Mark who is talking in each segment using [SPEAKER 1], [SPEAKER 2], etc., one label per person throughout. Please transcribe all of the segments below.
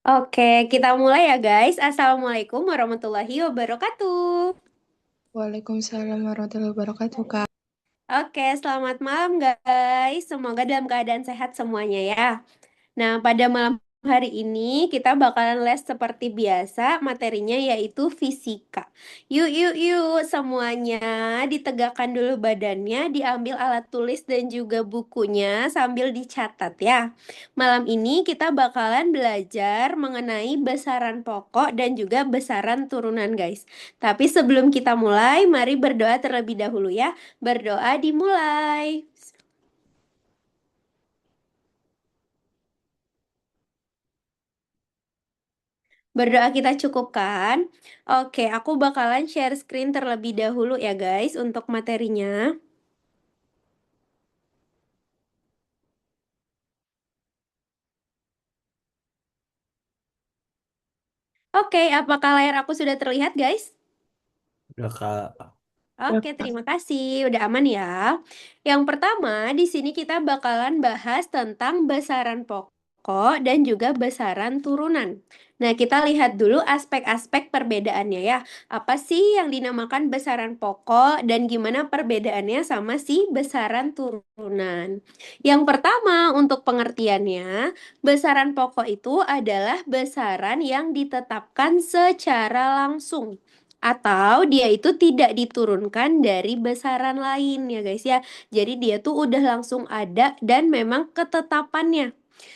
[SPEAKER 1] Oke, kita mulai ya guys. Assalamualaikum warahmatullahi wabarakatuh.
[SPEAKER 2] Waalaikumsalam warahmatullahi wabarakatuh, Kak.
[SPEAKER 1] Oke, selamat malam guys. Semoga dalam keadaan sehat semuanya ya. Nah, pada malam hari ini kita bakalan les seperti biasa, materinya yaitu fisika. Yuk, yuk, yuk, semuanya ditegakkan dulu badannya, diambil alat tulis dan juga bukunya sambil dicatat ya. Malam ini kita bakalan belajar mengenai besaran pokok dan juga besaran turunan, guys. Tapi sebelum kita mulai, mari berdoa terlebih dahulu ya. Berdoa dimulai. Berdoa kita cukupkan. Oke, aku bakalan share screen terlebih dahulu ya guys untuk materinya. Oke, apakah layar aku sudah terlihat guys?
[SPEAKER 2] Udah, Kak. Ya,
[SPEAKER 1] Oke, terima kasih. Udah aman ya. Yang pertama, di sini kita bakalan bahas tentang besaran pokok dan juga besaran turunan. Nah, kita lihat dulu aspek-aspek perbedaannya ya. Apa sih yang dinamakan besaran pokok dan gimana perbedaannya sama si besaran turunan? Yang pertama, untuk pengertiannya, besaran pokok itu adalah besaran yang ditetapkan secara langsung atau dia itu tidak diturunkan dari besaran lain ya guys ya. Jadi dia tuh udah langsung ada dan memang ketetapannya.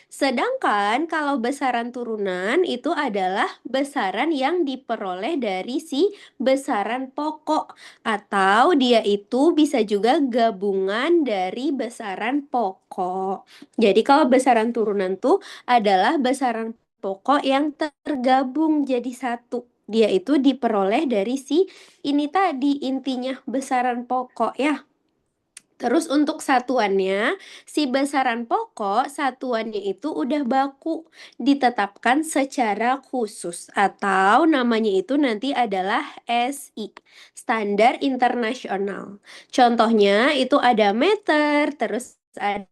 [SPEAKER 1] Sedangkan kalau besaran turunan itu adalah besaran yang diperoleh dari si besaran pokok atau dia itu bisa juga gabungan dari besaran pokok. Jadi kalau besaran turunan tuh adalah besaran pokok yang tergabung jadi satu. Dia itu diperoleh dari si ini tadi intinya besaran pokok ya. Terus untuk satuannya, si besaran pokok satuannya itu udah baku, ditetapkan secara khusus atau namanya itu nanti adalah SI, Standar Internasional. Contohnya itu ada meter, terus ada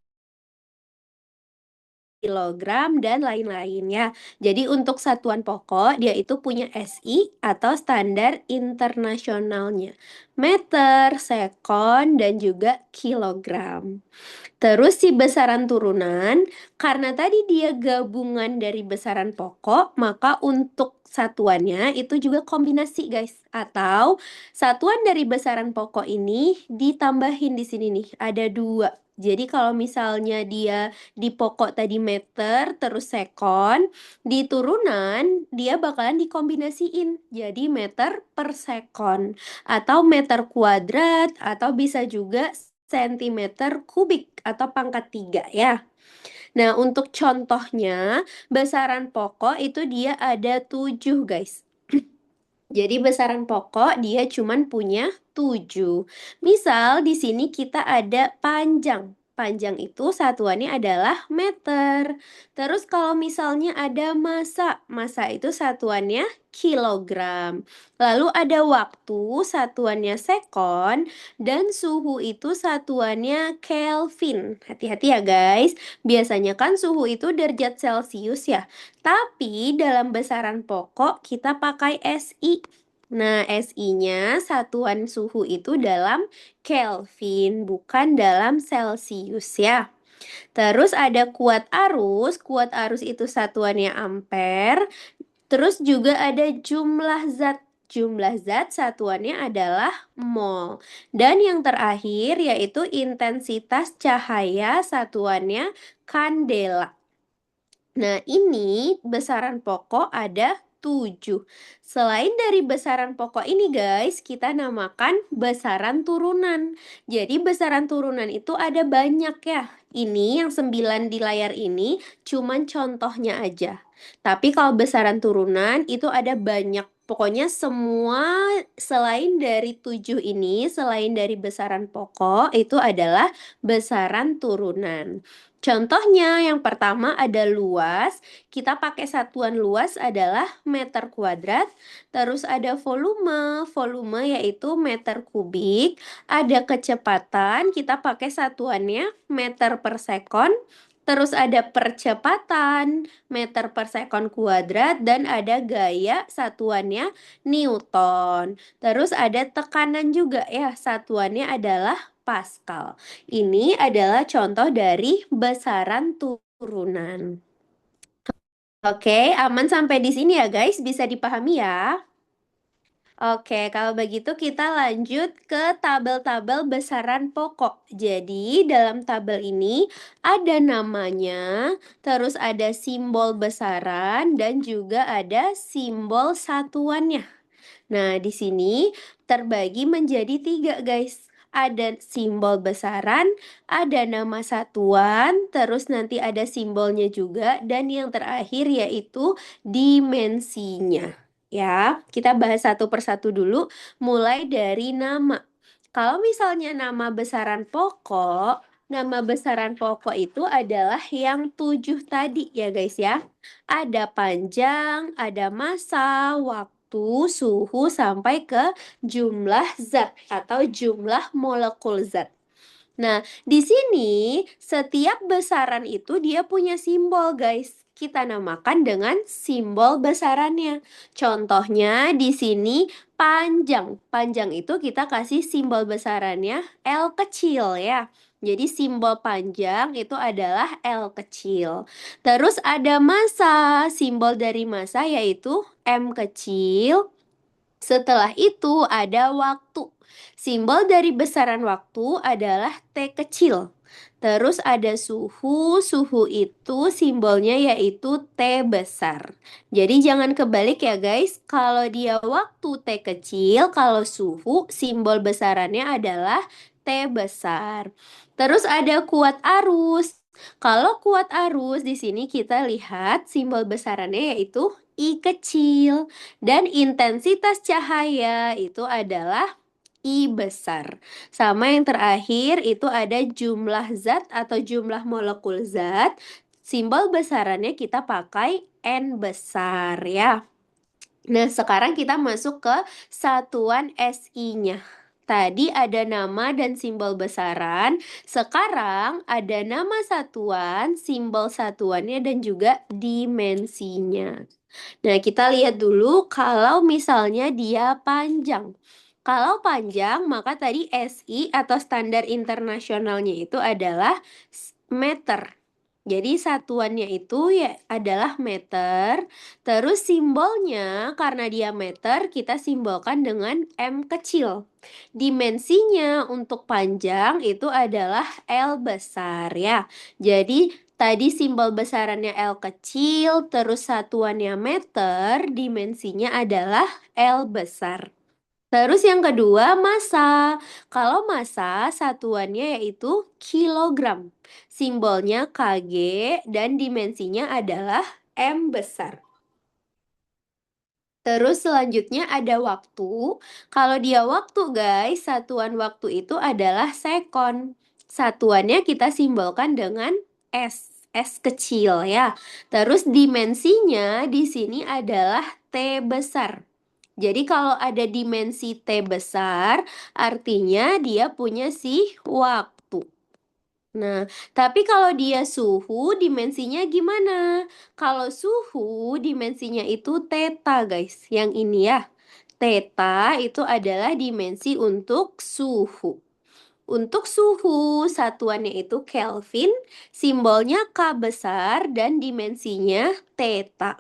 [SPEAKER 1] kilogram, dan lain-lain ya. Jadi untuk satuan pokok dia itu punya SI atau standar internasionalnya. Meter, sekon, dan juga kilogram. Terus si besaran turunan, karena tadi dia gabungan dari besaran pokok, maka untuk satuannya itu juga kombinasi guys. Atau satuan dari besaran pokok ini ditambahin di sini nih, ada dua. Jadi kalau misalnya dia di pokok tadi meter terus sekon, di turunan dia bakalan dikombinasiin jadi meter per sekon atau meter kuadrat atau bisa juga sentimeter kubik atau pangkat 3 ya. Nah, untuk contohnya, besaran pokok itu dia ada 7 guys. Jadi besaran pokok dia cuman punya 7. Misal di sini kita ada panjang. Panjang itu satuannya adalah meter. Terus kalau misalnya ada massa, massa itu satuannya kilogram. Lalu ada waktu, satuannya sekon, dan suhu itu satuannya Kelvin. Hati-hati ya guys. Biasanya kan suhu itu derajat Celcius ya. Tapi dalam besaran pokok kita pakai SI. Nah, SI-nya satuan suhu itu dalam Kelvin, bukan dalam Celcius ya. Terus ada kuat arus itu satuannya ampere. Terus juga ada jumlah zat. Jumlah zat satuannya adalah mol. Dan yang terakhir yaitu intensitas cahaya satuannya kandela. Nah, ini besaran pokok ada 7. Selain dari besaran pokok ini guys, kita namakan besaran turunan. Jadi besaran turunan itu ada banyak ya. Ini yang 9 di layar ini cuman contohnya aja. Tapi kalau besaran turunan itu ada banyak. Pokoknya semua selain dari 7 ini, selain dari besaran pokok, itu adalah besaran turunan. Contohnya yang pertama ada luas, kita pakai satuan luas adalah meter kuadrat, terus ada volume, volume yaitu meter kubik, ada kecepatan, kita pakai satuannya meter per sekon, terus ada percepatan, meter per sekon kuadrat, dan ada gaya satuannya Newton. Terus ada tekanan juga ya, satuannya adalah Pascal. Ini adalah contoh dari besaran turunan. Oke, aman sampai di sini ya guys, bisa dipahami ya? Oke, kalau begitu kita lanjut ke tabel-tabel besaran pokok. Jadi, dalam tabel ini ada namanya, terus ada simbol besaran, dan juga ada simbol satuannya. Nah, di sini terbagi menjadi tiga, guys. Ada simbol besaran, ada nama satuan, terus nanti ada simbolnya juga, dan yang terakhir yaitu dimensinya. Ya, kita bahas satu persatu dulu, mulai dari nama. Kalau misalnya nama besaran pokok itu adalah yang 7 tadi ya guys ya. Ada panjang, ada massa, waktu, suhu, sampai ke jumlah zat atau jumlah molekul zat. Nah, di sini setiap besaran itu dia punya simbol, guys. Kita namakan dengan simbol besarannya. Contohnya di sini panjang. Panjang itu kita kasih simbol besarannya L kecil ya. Jadi simbol panjang itu adalah L kecil. Terus ada massa. Simbol dari massa yaitu M kecil. Setelah itu ada waktu. Simbol dari besaran waktu adalah T kecil. Terus ada suhu. Suhu itu simbolnya yaitu T besar. Jadi jangan kebalik ya guys. Kalau dia waktu T kecil, kalau suhu simbol besarannya adalah T besar. Terus ada kuat arus. Kalau kuat arus di sini kita lihat simbol besarannya yaitu I kecil. Dan intensitas cahaya itu adalah I besar. Sama yang terakhir itu ada jumlah zat atau jumlah molekul zat. Simbol besarannya kita pakai N besar ya. Nah, sekarang kita masuk ke satuan SI-nya. Tadi ada nama dan simbol besaran. Sekarang ada nama satuan, simbol satuannya, dan juga dimensinya. Nah, kita lihat dulu kalau misalnya dia panjang. Kalau panjang, maka tadi SI atau standar internasionalnya itu adalah meter. Jadi satuannya itu ya adalah meter. Terus simbolnya karena dia meter kita simbolkan dengan M kecil. Dimensinya untuk panjang itu adalah L besar ya. Jadi tadi simbol besarannya L kecil, terus satuannya meter, dimensinya adalah L besar. Terus yang kedua, massa. Kalau massa, satuannya yaitu kilogram. Simbolnya Kg dan dimensinya adalah M besar. Terus selanjutnya ada waktu. Kalau dia waktu guys, satuan waktu itu adalah sekon. Satuannya kita simbolkan dengan S. S kecil ya. Terus dimensinya di sini adalah T besar. Jadi kalau ada dimensi T besar, artinya dia punya si waktu. Nah, tapi kalau dia suhu, dimensinya gimana? Kalau suhu, dimensinya itu theta, guys. Yang ini ya. Theta itu adalah dimensi untuk suhu. Untuk suhu, satuannya itu Kelvin, simbolnya K besar, dan dimensinya theta.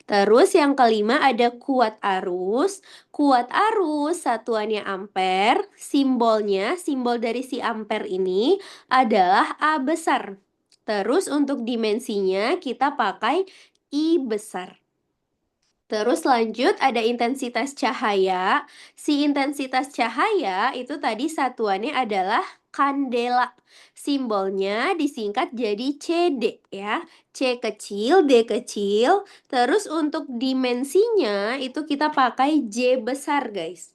[SPEAKER 1] Terus yang kelima ada kuat arus. Kuat arus satuannya ampere. Simbolnya, simbol dari si ampere ini adalah A besar. Terus untuk dimensinya kita pakai I besar. Terus lanjut ada intensitas cahaya. Si intensitas cahaya itu tadi satuannya adalah kandela. Simbolnya disingkat jadi CD ya. C kecil, D kecil. Terus untuk dimensinya itu kita pakai J besar guys.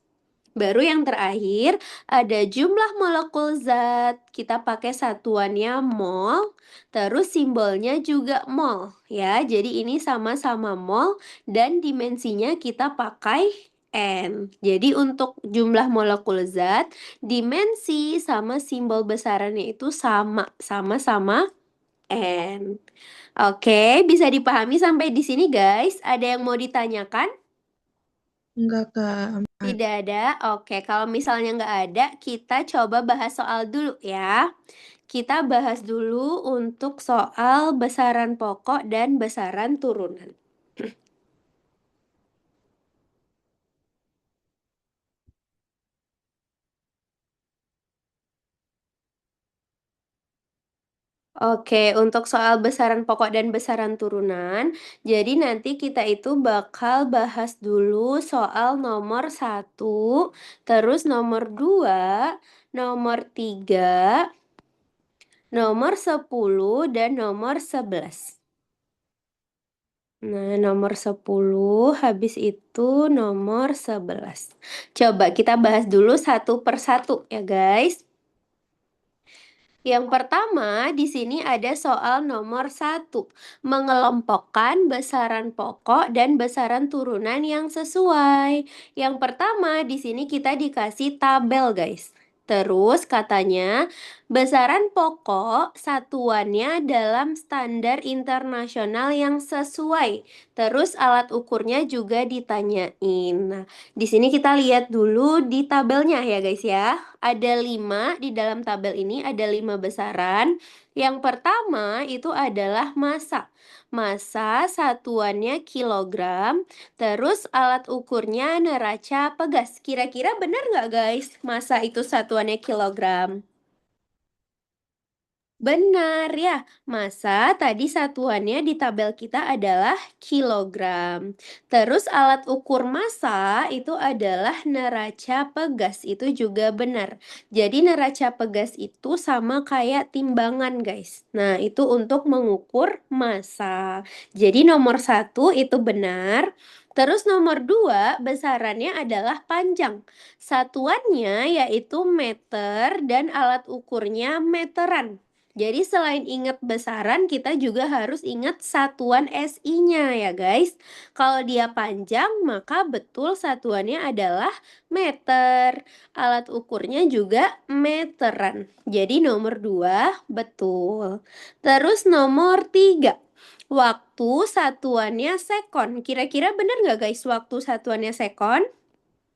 [SPEAKER 1] Baru yang terakhir ada jumlah molekul zat. Kita pakai satuannya mol. Terus simbolnya juga mol ya. Jadi ini sama-sama mol dan dimensinya kita pakai N. Jadi untuk jumlah molekul zat, dimensi sama simbol besarannya itu sama. Sama-sama N. Oke, bisa dipahami sampai di sini guys? Ada yang mau ditanyakan?
[SPEAKER 2] Enggak, Kak.
[SPEAKER 1] Tidak ada? Oke, kalau misalnya nggak ada, kita coba bahas soal dulu ya. Kita bahas dulu untuk soal besaran pokok dan besaran turunan. Oke, untuk soal besaran pokok dan besaran turunan, jadi nanti kita itu bakal bahas dulu soal nomor 1, terus nomor 2, nomor 3, nomor 10, dan nomor 11. Nah, nomor 10, habis itu nomor 11. Coba kita bahas dulu satu per satu ya guys. Yang pertama, di sini ada soal nomor 1, mengelompokkan besaran pokok dan besaran turunan yang sesuai. Yang pertama, di sini kita dikasih tabel, guys. Terus katanya, besaran pokok satuannya dalam standar internasional yang sesuai. Terus alat ukurnya juga ditanyain. Nah, di sini kita lihat dulu di tabelnya ya, guys ya. Ada 5 di dalam tabel ini, ada 5 besaran. Yang pertama itu adalah massa. Massa satuannya kilogram, terus alat ukurnya neraca pegas. Kira-kira benar nggak guys? Massa itu satuannya kilogram. Benar ya, massa tadi satuannya di tabel kita adalah kilogram. Terus alat ukur massa itu adalah neraca pegas, itu juga benar. Jadi neraca pegas itu sama kayak timbangan guys. Nah itu untuk mengukur massa. Jadi nomor 1 itu benar. Terus nomor 2 besarannya adalah panjang. Satuannya yaitu meter dan alat ukurnya meteran. Jadi selain ingat besaran, kita juga harus ingat satuan SI-nya ya guys. Kalau dia panjang, maka betul satuannya adalah meter. Alat ukurnya juga meteran. Jadi nomor 2 betul. Terus nomor 3. Waktu satuannya sekon. Kira-kira benar nggak guys waktu satuannya sekon?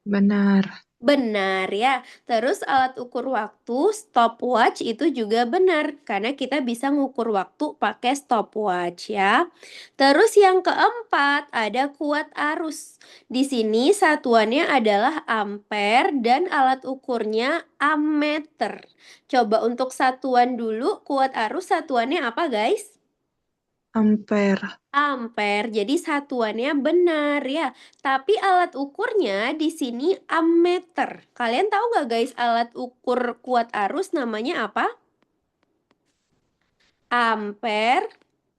[SPEAKER 2] Benar.
[SPEAKER 1] Benar ya. Terus alat ukur waktu stopwatch itu juga benar karena kita bisa ngukur waktu pakai stopwatch ya. Terus yang keempat ada kuat arus. Di sini satuannya adalah ampere dan alat ukurnya ammeter. Coba untuk satuan dulu, kuat arus satuannya apa guys?
[SPEAKER 2] Ampere.
[SPEAKER 1] Ampere, jadi satuannya benar ya. Tapi alat ukurnya di sini ammeter. Kalian tahu nggak guys alat ukur kuat arus namanya apa? Ampere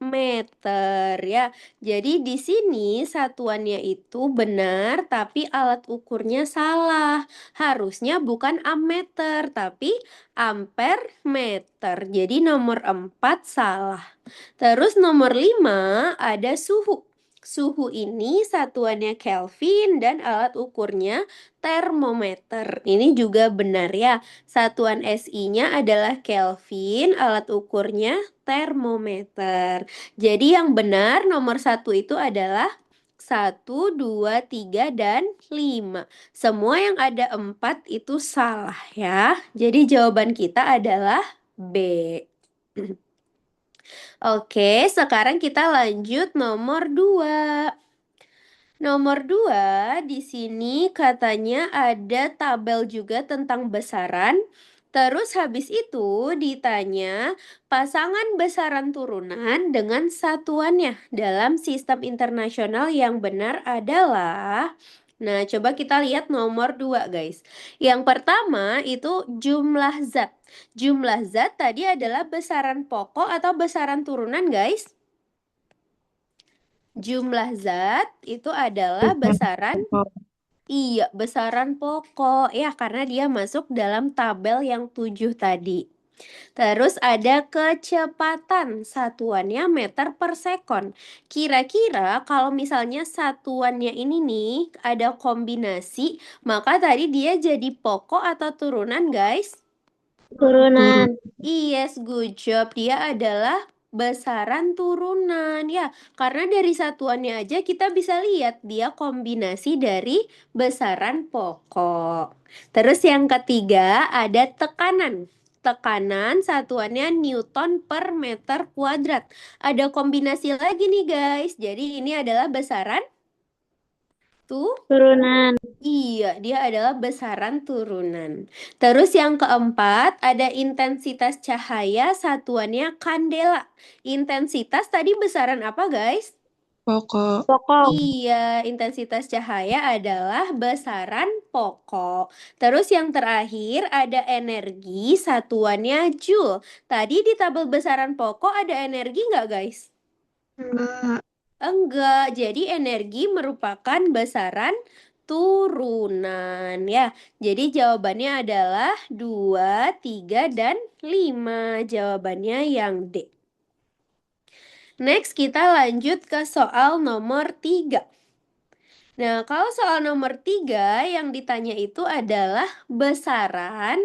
[SPEAKER 1] meter ya. Jadi di sini satuannya itu benar, tapi alat ukurnya salah. Harusnya bukan ammeter, tapi ampere meter. Jadi nomor 4 salah. Terus nomor 5 ada suhu. Suhu ini satuannya Kelvin dan alat ukurnya termometer. Ini juga benar ya. Satuan SI-nya adalah Kelvin, alat ukurnya termometer. Jadi yang benar nomor 1 itu adalah 1, 2, 3, dan 5. Semua yang ada 4 itu salah ya. Jadi jawaban kita adalah B. Oke, sekarang kita lanjut nomor 2. Nomor 2, di sini katanya ada tabel juga tentang besaran. Terus habis itu ditanya pasangan besaran turunan dengan satuannya dalam sistem internasional yang benar adalah. Nah, coba kita lihat nomor 2 guys. Yang pertama itu jumlah zat. Jumlah zat tadi adalah besaran pokok atau besaran turunan guys? Jumlah zat itu adalah besaran, iya, besaran pokok ya karena dia masuk dalam tabel yang 7 tadi. Terus ada kecepatan, satuannya meter per sekon. Kira-kira kalau misalnya satuannya ini nih ada kombinasi, maka tadi dia jadi pokok atau turunan guys?
[SPEAKER 3] Turunan.
[SPEAKER 1] Yes, good job. Dia adalah besaran turunan. Ya, karena dari satuannya aja kita bisa lihat dia kombinasi dari besaran pokok. Terus yang ketiga ada tekanan. Tekanan satuannya Newton per meter kuadrat. Ada kombinasi lagi nih guys. Jadi ini adalah besaran tuh.
[SPEAKER 3] Turunan.
[SPEAKER 1] Iya, dia adalah besaran turunan. Terus yang keempat, ada intensitas cahaya, satuannya kandela. Intensitas tadi besaran apa, guys?
[SPEAKER 2] Pokok.
[SPEAKER 3] Pokok.
[SPEAKER 1] Iya, intensitas cahaya adalah besaran pokok. Terus yang terakhir ada energi, satuannya joule. Tadi di tabel besaran pokok ada energi nggak, guys?
[SPEAKER 2] Enggak.
[SPEAKER 1] Enggak, jadi energi merupakan besaran turunan ya. Jadi jawabannya adalah 2, 3, dan 5. Jawabannya yang D. Next kita lanjut ke soal nomor 3. Nah, kalau soal nomor 3 yang ditanya itu adalah besaran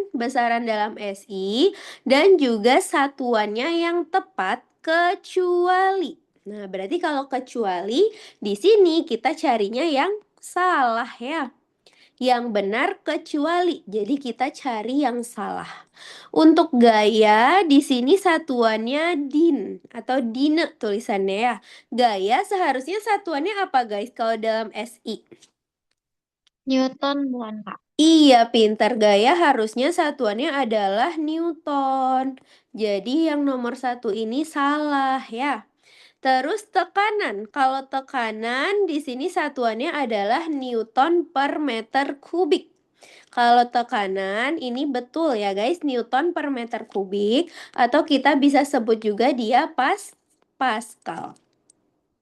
[SPEAKER 1] dalam SI, dan juga satuannya yang tepat kecuali. Nah, berarti kalau kecuali, di sini kita carinya yang salah ya. Yang benar kecuali, jadi kita cari yang salah. Untuk gaya, di sini satuannya din atau dine tulisannya ya. Gaya seharusnya satuannya apa guys kalau dalam SI?
[SPEAKER 3] Newton bukan, Kak?
[SPEAKER 1] Iya, pintar. Gaya harusnya satuannya adalah Newton. Jadi yang nomor 1 ini salah ya. Terus tekanan. Kalau tekanan di sini satuannya adalah Newton per meter kubik. Kalau tekanan ini betul ya guys, Newton per meter kubik, atau kita bisa sebut juga dia Pascal.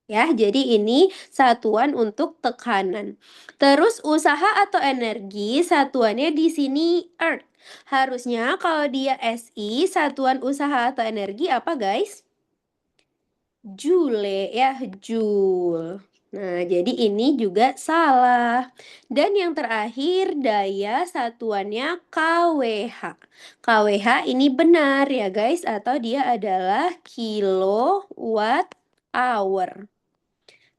[SPEAKER 1] Ya, jadi ini satuan untuk tekanan. Terus usaha atau energi, satuannya di sini Earth. Harusnya kalau dia SI, satuan usaha atau energi apa guys? Joule ya, Joule. Nah, jadi ini juga salah. Dan yang terakhir, daya satuannya kWh. kWh ini benar ya guys, atau dia adalah kilowatt hour.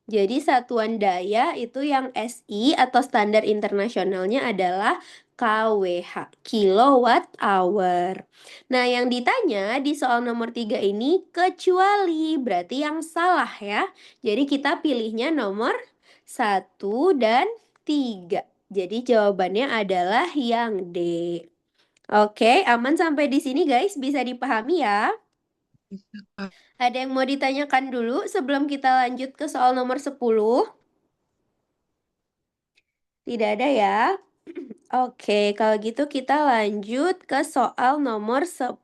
[SPEAKER 1] Jadi satuan daya itu yang SI atau standar internasionalnya adalah kWh, kilowatt hour. Nah, yang ditanya di soal nomor 3 ini kecuali, berarti yang salah ya. Jadi kita pilihnya nomor 1 dan 3. Jadi jawabannya adalah yang D. Oke, aman sampai di sini guys, bisa dipahami ya?
[SPEAKER 2] Bisa, Kak.
[SPEAKER 1] Ada yang mau ditanyakan dulu sebelum kita lanjut ke soal nomor 10? Tidak ada ya? Oke, kalau gitu kita lanjut ke soal nomor 10.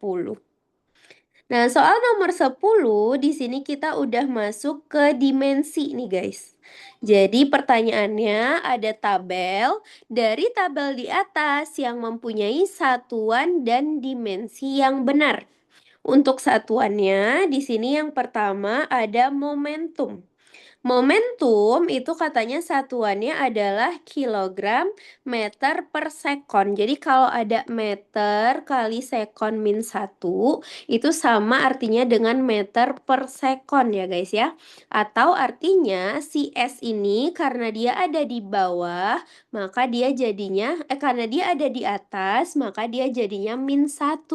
[SPEAKER 1] Nah, soal nomor 10 di sini kita udah masuk ke dimensi nih, guys. Jadi pertanyaannya ada tabel. Dari tabel di atas yang mempunyai satuan dan dimensi yang benar. Untuk satuannya di sini yang pertama ada momentum. Momentum itu katanya satuannya adalah kilogram meter per sekon. Jadi kalau ada meter kali sekon min 1, itu sama artinya dengan meter per sekon ya guys ya. Atau artinya si S ini karena dia ada di bawah, maka dia jadinya, karena dia ada di atas, maka dia jadinya min 1.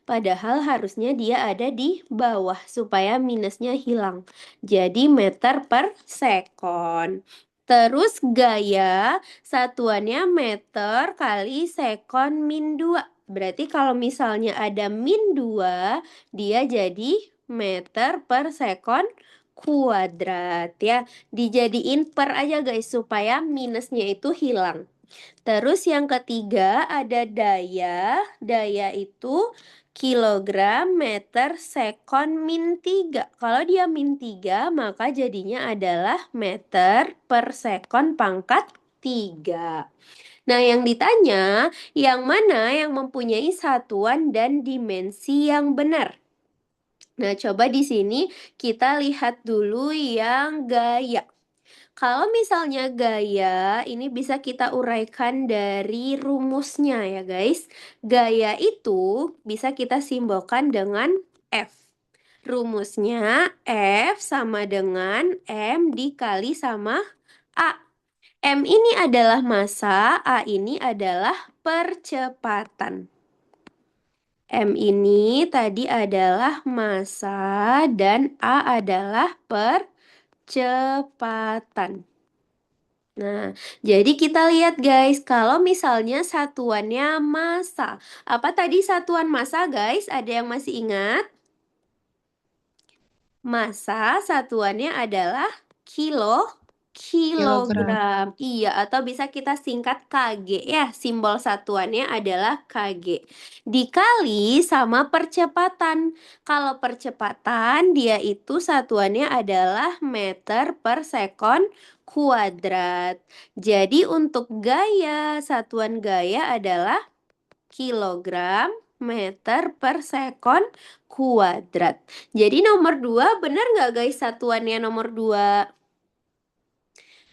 [SPEAKER 1] Padahal harusnya dia ada di bawah supaya minusnya hilang. Jadi meter per sekon. Terus gaya satuannya meter kali sekon min 2. Berarti kalau misalnya ada min 2, dia jadi meter per sekon kuadrat ya. Dijadiin per aja guys supaya minusnya itu hilang. Terus yang ketiga ada daya. Daya itu kilogram meter sekon min 3. Kalau dia min 3, maka jadinya adalah meter per sekon pangkat 3. Nah, yang ditanya, yang mana yang mempunyai satuan dan dimensi yang benar? Nah, coba di sini kita lihat dulu yang gaya. Kalau misalnya gaya, ini bisa kita uraikan dari rumusnya ya guys. Gaya itu bisa kita simbolkan dengan F. Rumusnya F sama dengan M dikali sama A. M ini adalah massa, A ini adalah percepatan. M ini tadi adalah massa dan A adalah percepatan. Nah, jadi kita lihat guys, kalau misalnya satuannya massa. Apa tadi satuan massa guys? Ada yang masih ingat? Massa satuannya adalah
[SPEAKER 2] Kilogram.
[SPEAKER 1] kilogram. Iya, atau bisa kita singkat kg ya. Simbol satuannya adalah kg. Dikali sama percepatan. Kalau percepatan dia itu satuannya adalah meter per sekon kuadrat. Jadi untuk gaya, satuan gaya adalah kilogram meter per sekon kuadrat. Jadi nomor 2 benar nggak guys satuannya nomor 2?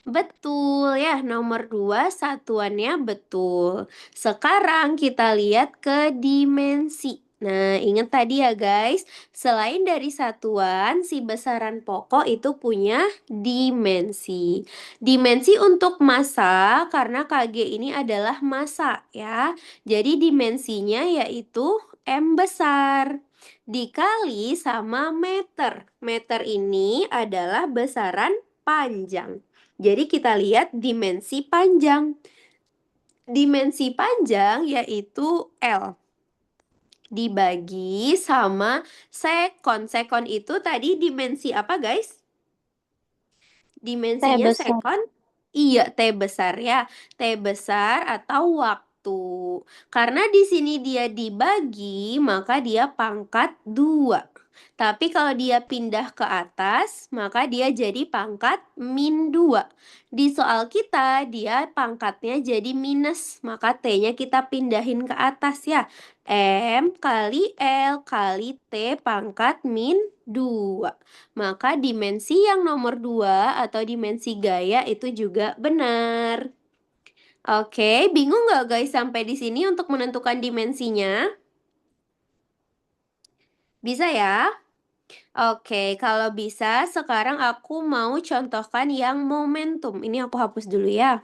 [SPEAKER 1] Betul ya, nomor 2 satuannya betul. Sekarang kita lihat ke dimensi. Nah, ingat tadi ya guys, selain dari satuan, si besaran pokok itu punya dimensi. Dimensi untuk massa, karena Kg ini adalah massa ya. Jadi dimensinya yaitu M besar. Dikali sama meter. Meter ini adalah besaran panjang. Jadi kita lihat dimensi panjang. Dimensi panjang yaitu L dibagi sama sekon. Sekon itu tadi dimensi apa guys? Dimensinya
[SPEAKER 3] besar.
[SPEAKER 1] sekon? Iya, T besar ya. T besar atau waktu. Karena di sini dia dibagi, maka dia pangkat 2. Tapi kalau dia pindah ke atas, maka dia jadi pangkat min 2. Di soal kita, dia pangkatnya jadi minus, maka T-nya kita pindahin ke atas ya. M kali L kali T pangkat min 2. Maka dimensi yang nomor 2 atau dimensi gaya itu juga benar. Oke, bingung nggak guys sampai di sini untuk menentukan dimensinya? Bisa ya? Oke, kalau bisa sekarang aku mau contohkan yang momentum. Ini aku hapus dulu ya.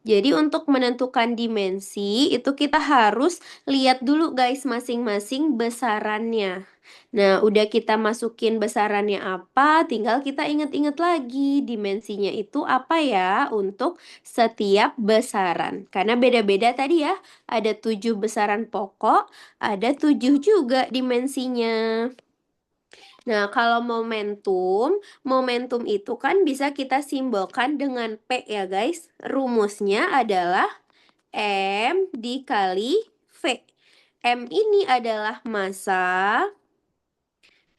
[SPEAKER 1] Jadi untuk menentukan dimensi itu kita harus lihat dulu guys masing-masing besarannya. Nah, udah kita masukin besarannya apa, tinggal kita ingat-ingat lagi dimensinya itu apa ya untuk setiap besaran. Karena beda-beda tadi ya, ada 7 besaran pokok, ada 7 juga dimensinya. Nah, kalau momentum itu kan bisa kita simbolkan dengan P ya guys. Rumusnya adalah M dikali V. M ini adalah massa,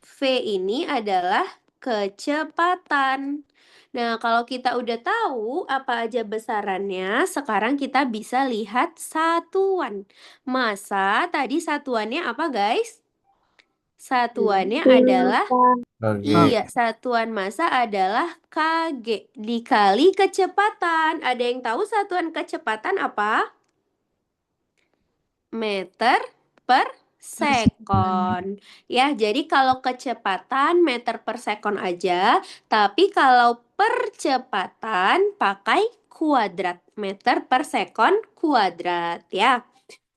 [SPEAKER 1] V ini adalah kecepatan. Nah, kalau kita udah tahu apa aja besarannya, sekarang kita bisa lihat satuan. Massa, tadi satuannya apa guys? Satuannya adalah iya, satuan massa adalah kg dikali kecepatan. Ada yang tahu satuan kecepatan apa? Meter per sekon. Ya, jadi kalau kecepatan meter per sekon aja, tapi kalau percepatan pakai kuadrat, meter per sekon kuadrat ya.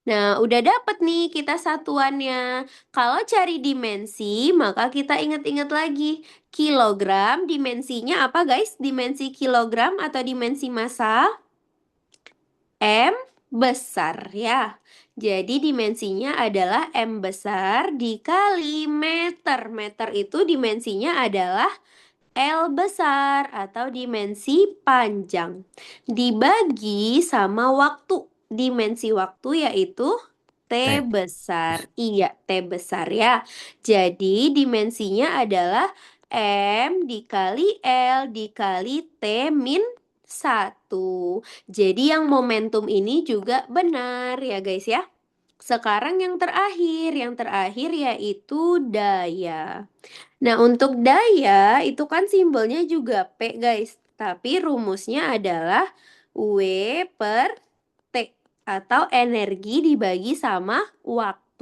[SPEAKER 1] Nah, udah dapet nih kita satuannya. Kalau cari dimensi, maka kita ingat-ingat lagi. Kilogram, dimensinya apa guys? Dimensi kilogram atau dimensi massa? M besar ya. Jadi dimensinya adalah M besar dikali meter. Meter itu dimensinya adalah L besar atau dimensi panjang. Dibagi sama waktu. Dimensi waktu yaitu T besar. Iya, T besar ya. Jadi dimensinya adalah M dikali L dikali T min 1. Jadi yang momentum ini juga benar ya guys ya. Sekarang yang terakhir yaitu daya. Nah, untuk daya itu kan simbolnya juga P guys. Tapi rumusnya adalah W per T atau energi dibagi sama waktu.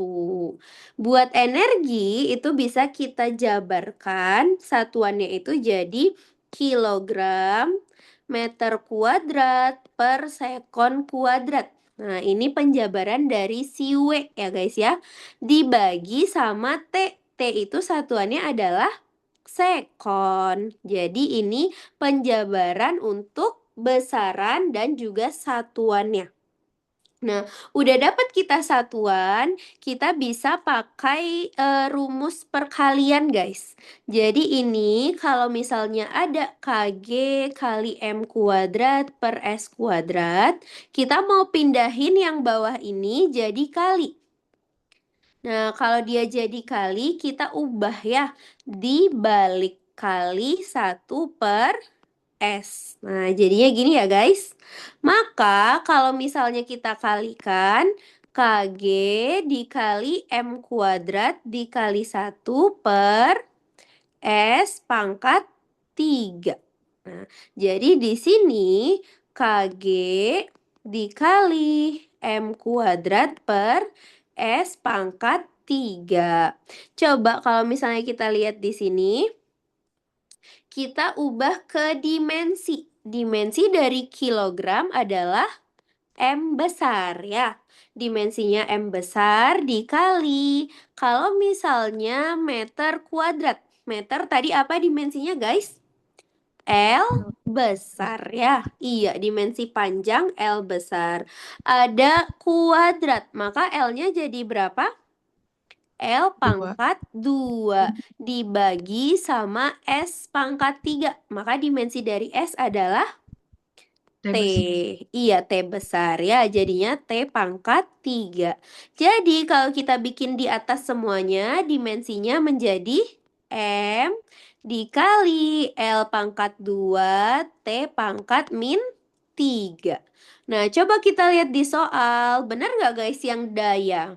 [SPEAKER 1] Buat energi itu bisa kita jabarkan, satuannya itu jadi kilogram meter kuadrat per sekon kuadrat. Nah, ini penjabaran dari si W ya guys ya. Dibagi sama T. T itu satuannya adalah sekon. Jadi ini penjabaran untuk besaran dan juga satuannya. Nah, udah dapat kita satuan, kita bisa pakai rumus perkalian, guys. Jadi ini kalau misalnya ada KG kali M kuadrat per S kuadrat, kita mau pindahin yang bawah ini jadi kali. Nah, kalau dia jadi kali, kita ubah ya, dibalik kali 1 per S. Nah, jadinya gini ya guys. Maka kalau misalnya kita kalikan KG dikali M kuadrat dikali 1 per S pangkat 3. Nah, jadi di sini KG dikali M kuadrat per S pangkat 3. Coba kalau misalnya kita lihat di sini, kita ubah ke dimensi. Dimensi dari kilogram adalah M besar ya. Dimensinya M besar dikali. Kalau misalnya meter kuadrat. Meter tadi apa dimensinya guys? L besar ya. Iya, dimensi panjang L besar. Ada kuadrat, maka L-nya jadi berapa? L pangkat 2 dibagi sama S pangkat 3. Maka dimensi dari S adalah T. Iya, T besar ya. Jadinya T pangkat 3. Jadi kalau kita bikin di atas semuanya, dimensinya menjadi M dikali L pangkat 2 T pangkat min 3. Nah, coba kita lihat di soal. Benar nggak guys yang daya?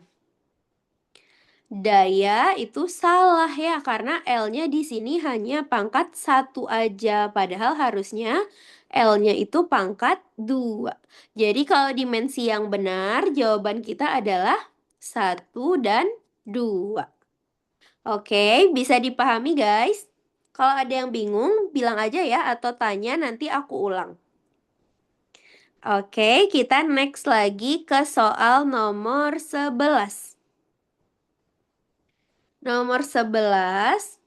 [SPEAKER 1] Daya itu salah ya, karena L-nya di sini hanya pangkat 1 aja, padahal harusnya L-nya itu pangkat 2. Jadi kalau dimensi yang benar, jawaban kita adalah 1 dan 2. Oke, bisa dipahami guys? Kalau ada yang bingung, bilang aja ya, atau tanya nanti aku ulang. Oke, kita next lagi ke soal nomor 11. Nomor 11,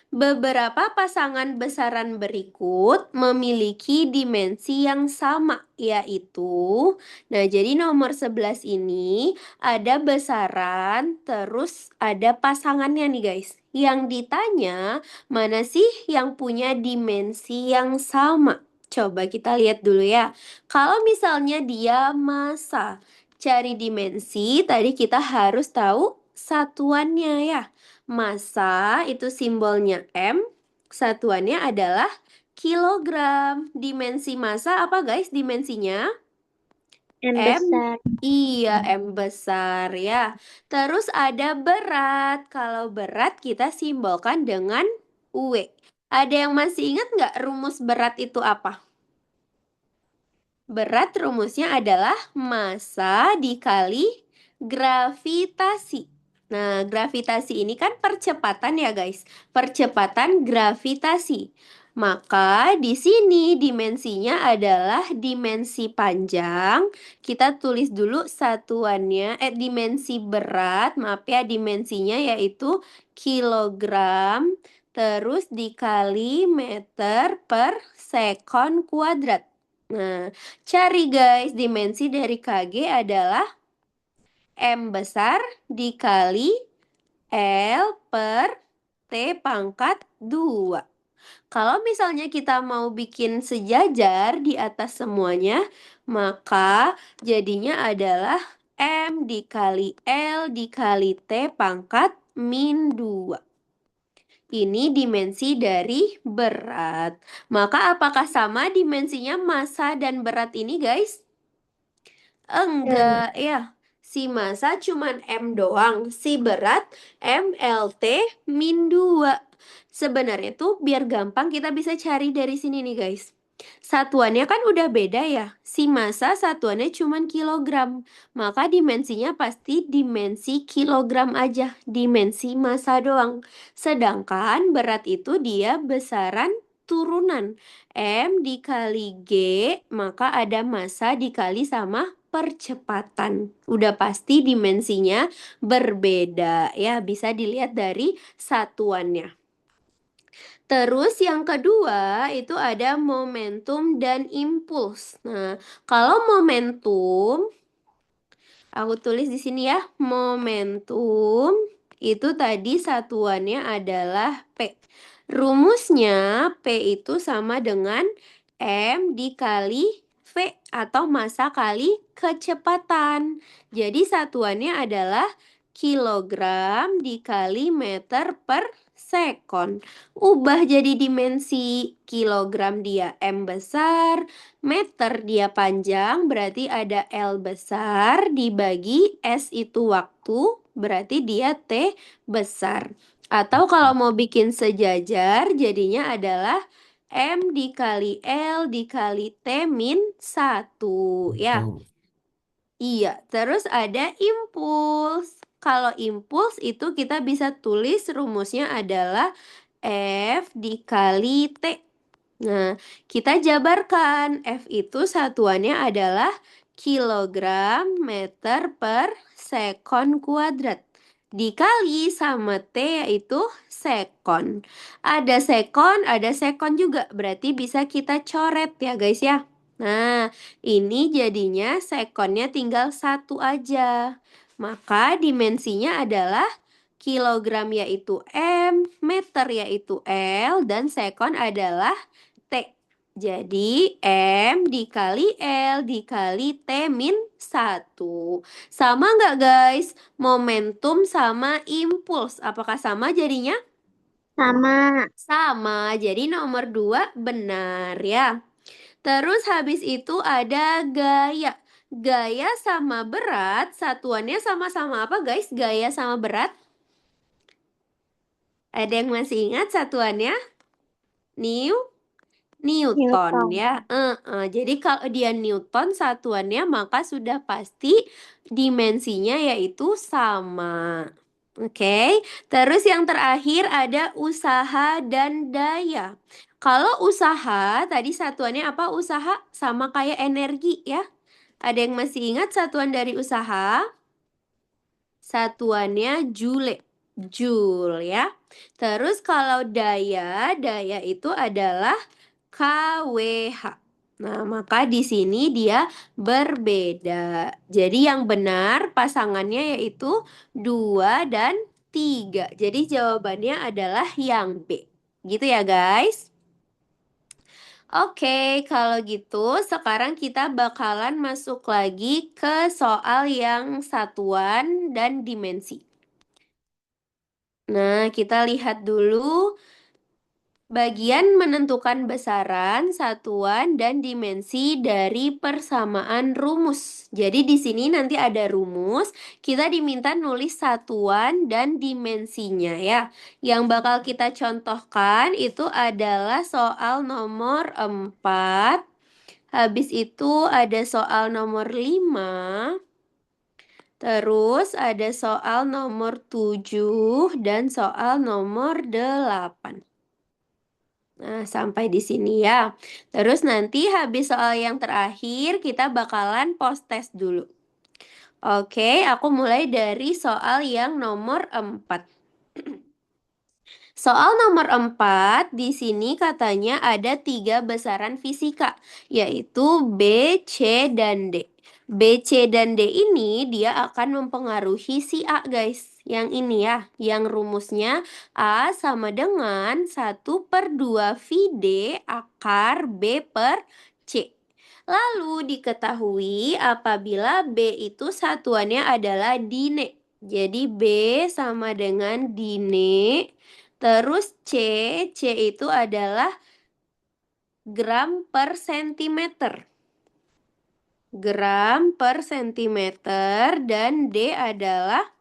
[SPEAKER 1] beberapa pasangan besaran berikut memiliki dimensi yang sama, yaitu, nah jadi nomor 11 ini ada besaran, terus ada pasangannya nih guys. Yang ditanya, mana sih yang punya dimensi yang sama? Coba kita lihat dulu ya. Kalau misalnya dia massa, cari dimensi, tadi kita harus tahu satuannya ya. Massa itu simbolnya M, satuannya adalah kilogram. Dimensi massa apa guys dimensinya?
[SPEAKER 3] M
[SPEAKER 1] M.
[SPEAKER 3] besar.
[SPEAKER 1] Iya, M besar ya. Terus ada berat. Kalau berat kita simbolkan dengan W. Ada yang masih ingat nggak rumus berat itu apa? Berat rumusnya adalah massa dikali gravitasi. Nah, gravitasi ini kan percepatan ya guys. Percepatan gravitasi. Maka di sini dimensinya adalah dimensi panjang. Kita tulis dulu satuannya, dimensi berat, maaf ya, dimensinya yaitu kilogram, terus dikali meter per sekon kuadrat. Nah, cari guys, dimensi dari KG adalah M besar dikali L per T pangkat 2. Kalau misalnya kita mau bikin sejajar di atas semuanya, maka jadinya adalah M dikali L dikali T pangkat min 2. Ini dimensi dari berat. Maka apakah sama dimensinya massa dan berat ini guys? Enggak ya. Si massa cuman M doang. Si berat MLT min 2. Sebenarnya tuh biar gampang kita bisa cari dari sini nih guys. Satuannya kan udah beda ya. Si massa satuannya cuma kilogram. Maka dimensinya pasti dimensi kilogram aja. Dimensi massa doang. Sedangkan berat itu dia besaran turunan. M dikali G, maka ada massa dikali sama percepatan. Udah pasti dimensinya berbeda ya. Bisa dilihat dari satuannya. Terus yang kedua itu ada momentum dan impuls. Nah, kalau momentum, aku tulis di sini ya, momentum itu tadi satuannya adalah P. Rumusnya P itu sama dengan M dikali V atau massa kali kecepatan. Jadi satuannya adalah kilogram dikali meter per sekon. Ubah jadi dimensi, kilogram dia M besar, meter dia panjang, berarti ada L besar dibagi S itu waktu, berarti dia T besar. Atau kalau mau bikin sejajar, jadinya adalah M dikali L dikali T min 1 ya. Iya, terus ada impuls. Kalau impuls itu kita bisa tulis rumusnya adalah F dikali T. Nah, kita jabarkan. F itu satuannya adalah kilogram meter per sekon kuadrat. Dikali sama T yaitu sekon. Ada sekon juga. Berarti bisa kita coret ya guys ya. Nah, ini jadinya sekonnya tinggal 1 aja. Maka dimensinya adalah kilogram yaitu M, meter yaitu L, dan sekon adalah T. Jadi M dikali L dikali T min 1. Sama nggak guys? Momentum sama impuls. Apakah sama jadinya?
[SPEAKER 3] Sama.
[SPEAKER 1] Sama. Jadi nomor 2 benar ya. Terus habis itu ada gaya. Gaya sama berat, satuannya sama-sama apa guys? Gaya sama berat? Ada yang masih ingat satuannya? Newton
[SPEAKER 3] Newton.
[SPEAKER 1] ya. Jadi kalau dia Newton satuannya maka sudah pasti dimensinya yaitu sama. Oke. Terus yang terakhir ada usaha dan daya. Kalau usaha tadi satuannya apa? Usaha sama kayak energi ya. Ada yang masih ingat satuan dari usaha? Satuannya Joule. Joule ya. Terus kalau daya itu adalah KWH. Nah, maka di sini dia berbeda. Jadi yang benar pasangannya yaitu 2 dan 3. Jadi jawabannya adalah yang B. Gitu ya, guys. Oke, kalau gitu sekarang kita bakalan masuk lagi ke soal yang satuan dan dimensi. Nah, kita lihat dulu bagian menentukan besaran, satuan, dan dimensi dari persamaan rumus. Jadi di sini nanti ada rumus, kita diminta nulis satuan dan dimensinya ya. Yang bakal kita contohkan itu adalah soal nomor 4. Habis itu ada soal nomor 5. Terus ada soal nomor 7 dan soal nomor 8. Nah, sampai di sini ya. Terus nanti habis soal yang terakhir, kita bakalan post test dulu. Oke, aku mulai dari soal yang nomor 4. Soal nomor 4, di sini katanya ada 3 besaran fisika, yaitu B, C, dan D. B, C, dan D ini dia akan mempengaruhi si A guys. Yang ini ya, yang rumusnya A sama dengan 1/2 VD akar B per C. Lalu diketahui apabila B itu satuannya adalah dine. Jadi B sama dengan dine. Terus C itu adalah gram per sentimeter. Gram per sentimeter dan D adalah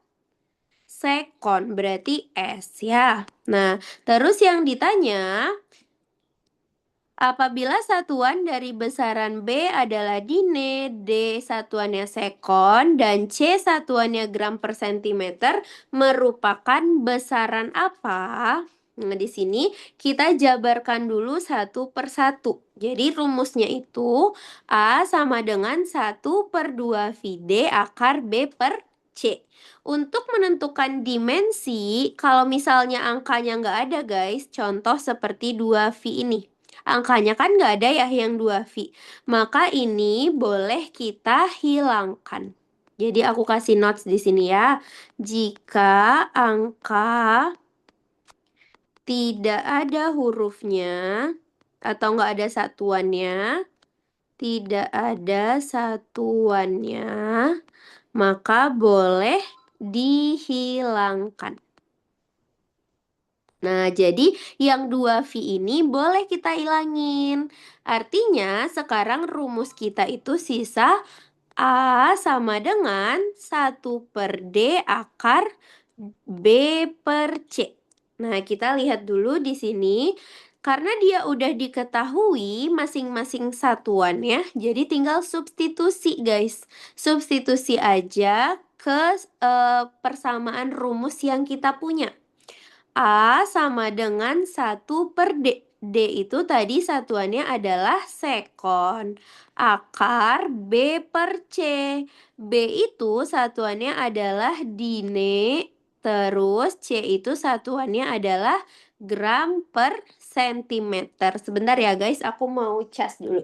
[SPEAKER 1] sekon, berarti S ya. Nah, terus yang ditanya Apabila satuan dari besaran B adalah dine, D satuannya sekon, dan C satuannya gram per sentimeter, merupakan besaran apa? Nah, di sini kita jabarkan dulu satu per satu. Jadi rumusnya itu A sama dengan 1/2 akar B per C. Untuk menentukan dimensi, kalau misalnya angkanya nggak ada guys, contoh seperti 2V ini. Angkanya kan nggak ada ya yang 2V. Maka ini boleh kita hilangkan. Jadi aku kasih notes di sini ya. Jika angka tidak ada hurufnya atau nggak ada satuannya, maka boleh dihilangkan. Nah, jadi yang 2V ini boleh kita hilangin. Artinya sekarang rumus kita itu sisa A sama dengan 1/D akar B per C. Nah, kita lihat dulu di sini. Karena dia udah diketahui masing-masing satuannya, jadi tinggal substitusi guys. Substitusi aja ke persamaan rumus yang kita punya. A sama dengan 1/D. D itu tadi satuannya adalah sekon. Akar B per C. B itu satuannya adalah dine. Terus C itu satuannya adalah gram per sentimeter. Sebentar ya guys, aku mau cas dulu.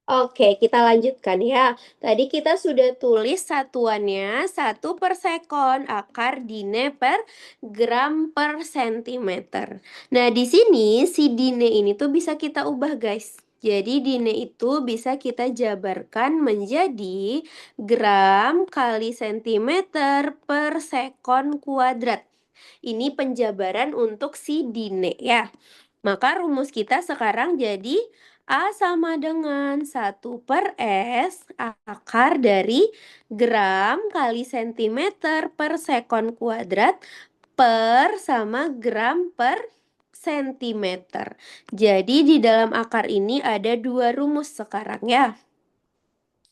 [SPEAKER 1] Oke, kita lanjutkan ya. Tadi kita sudah tulis satuannya 1/sekon akar dine per gram per sentimeter. Nah, di sini si dine ini tuh bisa kita ubah guys. Jadi dine itu bisa kita jabarkan menjadi gram kali sentimeter per sekon kuadrat. Ini penjabaran untuk si dine ya. Maka rumus kita sekarang jadi A sama dengan 1/S akar dari gram kali sentimeter per sekon kuadrat per sama gram per sentimeter. Jadi di dalam akar ini ada dua rumus sekarang ya.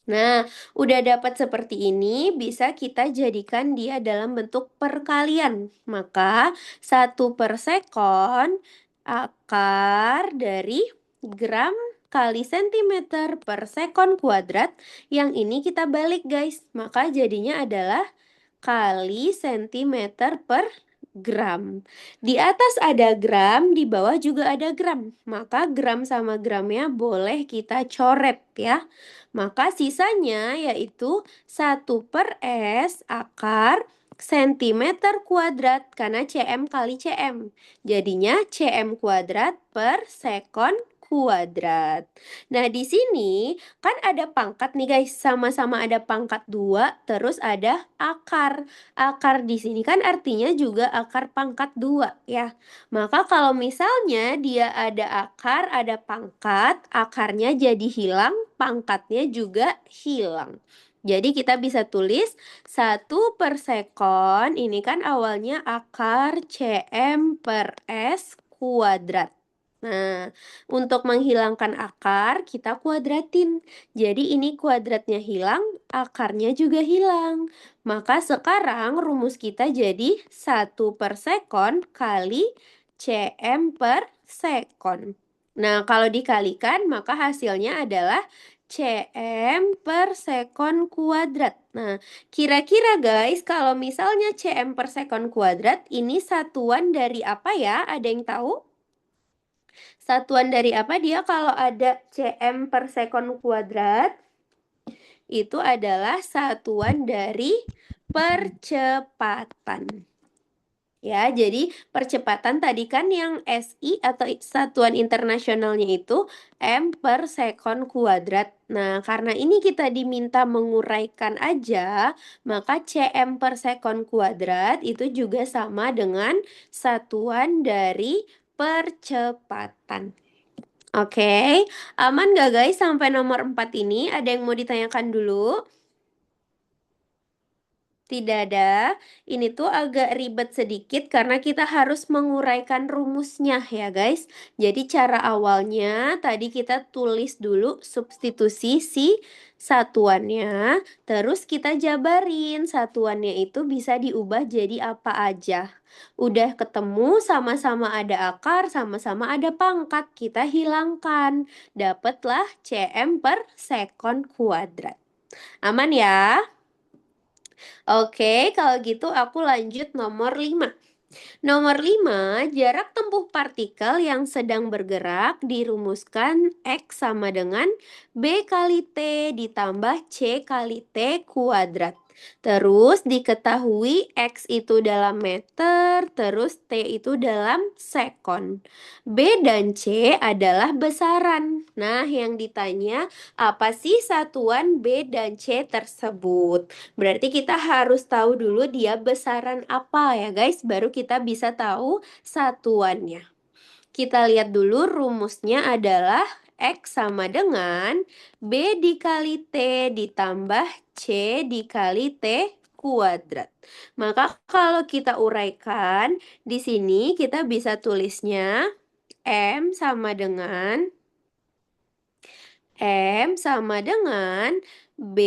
[SPEAKER 1] Nah, udah dapat seperti ini, bisa kita jadikan dia dalam bentuk perkalian. Maka 1/sekon akar dari gram kali sentimeter per sekon kuadrat. Yang ini kita balik guys. Maka jadinya adalah kali sentimeter per gram. Di atas ada gram, di bawah juga ada gram. Maka gram sama gramnya boleh kita coret ya. Maka sisanya yaitu 1/S akar sentimeter kuadrat karena cm kali cm. Jadinya cm kuadrat per sekon kuadrat. Nah, di sini kan ada pangkat nih guys, sama-sama ada pangkat 2, terus ada akar. Akar di sini kan artinya juga akar pangkat 2 ya. Maka kalau misalnya dia ada akar, ada pangkat, akarnya jadi hilang, pangkatnya juga hilang. Jadi kita bisa tulis 1/sekon, ini kan awalnya akar cm per s kuadrat. Nah, untuk menghilangkan akar, kita kuadratin. Jadi ini kuadratnya hilang, akarnya juga hilang. Maka sekarang rumus kita jadi 1/sekon kali cm per sekon. Nah, kalau dikalikan, maka hasilnya adalah cm per sekon kuadrat. Nah, kira-kira guys, kalau misalnya cm per sekon kuadrat, ini satuan dari apa ya? Ada yang tahu? Satuan dari apa dia kalau ada cm per sekon kuadrat? Itu adalah satuan dari percepatan. Ya, jadi percepatan tadi kan yang SI atau satuan internasionalnya itu M per sekon kuadrat. Nah, karena ini kita diminta menguraikan aja, maka CM per sekon kuadrat itu juga sama dengan satuan dari percepatan. Oke, aman gak guys sampai nomor 4 ini? Ada yang mau ditanyakan dulu? Tidak ada. Ini tuh agak ribet sedikit karena kita harus menguraikan rumusnya ya guys. Jadi cara awalnya tadi kita tulis dulu substitusi si satuannya. Terus kita jabarin satuannya itu bisa diubah jadi apa aja. Udah ketemu sama-sama ada akar, sama-sama ada pangkat. Kita hilangkan. Dapatlah cm per sekon kuadrat. Aman ya? Oke, kalau gitu aku lanjut nomor 5. Nomor 5, jarak tempuh partikel yang sedang bergerak dirumuskan X sama dengan B kali T ditambah C kali T kuadrat. Terus diketahui X itu dalam meter, terus T itu dalam sekon. B dan C adalah besaran. Nah, yang ditanya apa sih satuan B dan C tersebut? Berarti kita harus tahu dulu dia besaran apa ya guys, baru kita bisa tahu satuannya. Kita lihat dulu rumusnya adalah X sama dengan B dikali T ditambah C dikali T kuadrat. Maka kalau kita uraikan, di sini kita bisa tulisnya M sama dengan M sama dengan B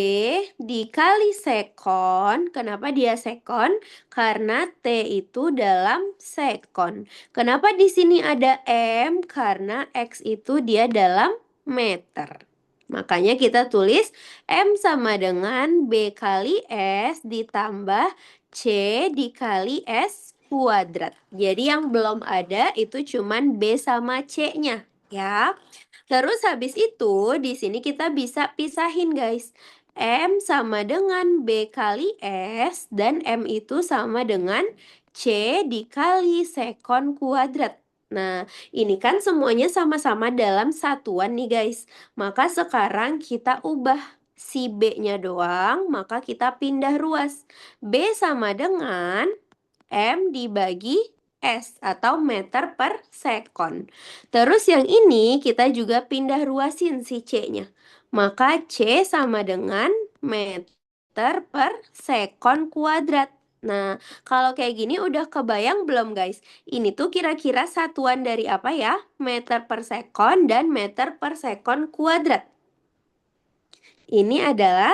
[SPEAKER 1] dikali sekon. Kenapa dia sekon? Karena T itu dalam sekon. Kenapa di sini ada M? Karena X itu dia dalam meter. Makanya kita tulis M sama dengan B kali S ditambah C dikali S kuadrat. Jadi yang belum ada itu cuman B sama C-nya ya. Terus habis itu di sini kita bisa pisahin guys. M sama dengan B kali S dan M itu sama dengan C dikali sekon kuadrat. Nah, ini kan semuanya sama-sama dalam satuan nih guys. Maka sekarang kita ubah si B-nya doang, maka kita pindah ruas. B sama dengan M dibagi S atau meter per sekon. Terus yang ini kita juga pindah ruasin si C-nya. Maka C sama dengan meter per sekon kuadrat. Nah, kalau kayak gini udah kebayang belum guys? Ini tuh kira-kira satuan dari apa ya? Meter per sekon dan meter per sekon kuadrat. Ini adalah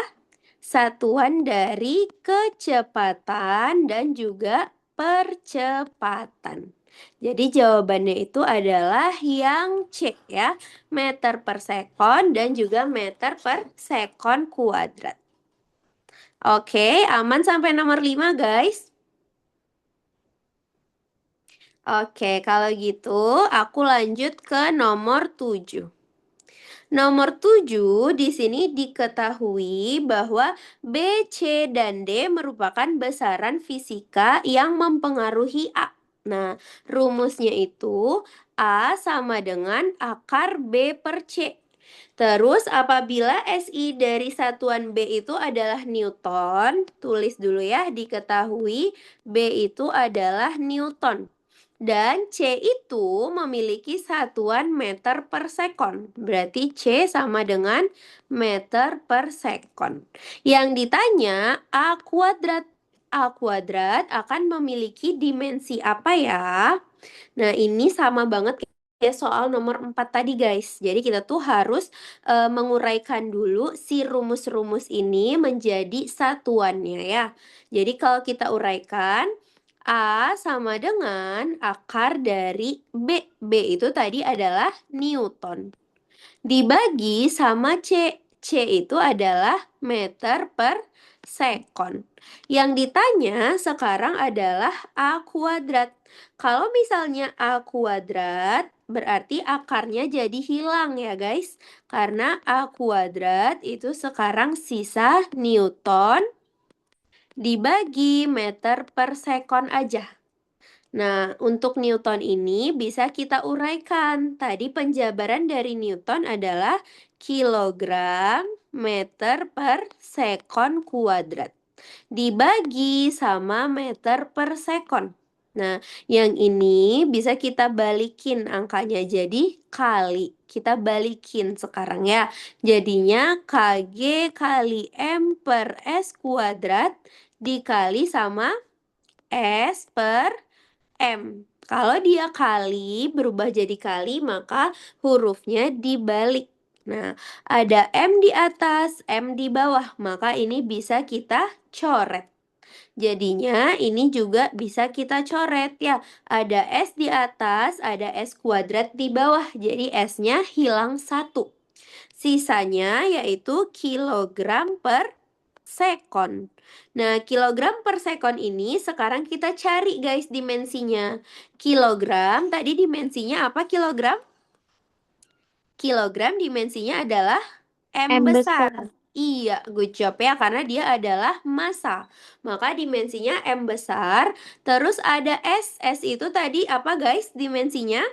[SPEAKER 1] satuan dari kecepatan dan juga percepatan. Jadi jawabannya itu adalah yang C ya, meter per sekon dan juga meter per sekon kuadrat. Oke, aman sampai nomor 5 guys? Oke, kalau gitu aku lanjut ke nomor 7. Nomor 7 di sini diketahui bahwa B, C, dan D merupakan besaran fisika yang mempengaruhi A. Nah, rumusnya itu A sama dengan akar B per C. Terus apabila SI dari satuan B itu adalah Newton, tulis dulu ya, diketahui B itu adalah Newton. Dan C itu memiliki satuan meter per sekon. Berarti C sama dengan meter per sekon. Yang ditanya A kuadrat. A kuadrat akan memiliki dimensi apa ya? Nah, ini sama banget ya soal nomor 4 tadi guys. Jadi kita tuh harus menguraikan dulu si rumus-rumus ini menjadi satuannya ya. Jadi kalau kita uraikan A sama dengan akar dari B. B itu tadi adalah Newton. Dibagi sama C. C itu adalah meter per sekon. Yang ditanya sekarang adalah A kuadrat. Kalau misalnya A kuadrat, berarti akarnya jadi hilang ya guys. Karena A kuadrat itu sekarang sisa Newton dibagi meter per sekon aja. Nah, untuk Newton ini bisa kita uraikan. Tadi penjabaran dari Newton adalah kilogram meter per sekon kuadrat. Dibagi sama meter per sekon. Nah, yang ini bisa kita balikin angkanya jadi kali. Kita balikin sekarang ya. Jadinya KG kali M per S kuadrat dikali sama S per M. Kalau dia kali berubah jadi kali, maka hurufnya dibalik. Nah, ada M di atas, M di bawah, maka ini bisa kita coret. Jadinya ini juga bisa kita coret ya. Ada S di atas, ada S kuadrat di bawah. Jadi S-nya hilang 1. Sisanya yaitu kilogram per sekon. Nah, kilogram per sekon ini sekarang kita cari guys dimensinya. Kilogram, tadi dimensinya apa kilogram? Kilogram dimensinya adalah M besar. Iya, good job ya, karena dia adalah massa. Maka dimensinya M besar. Terus ada S. S itu tadi apa guys dimensinya?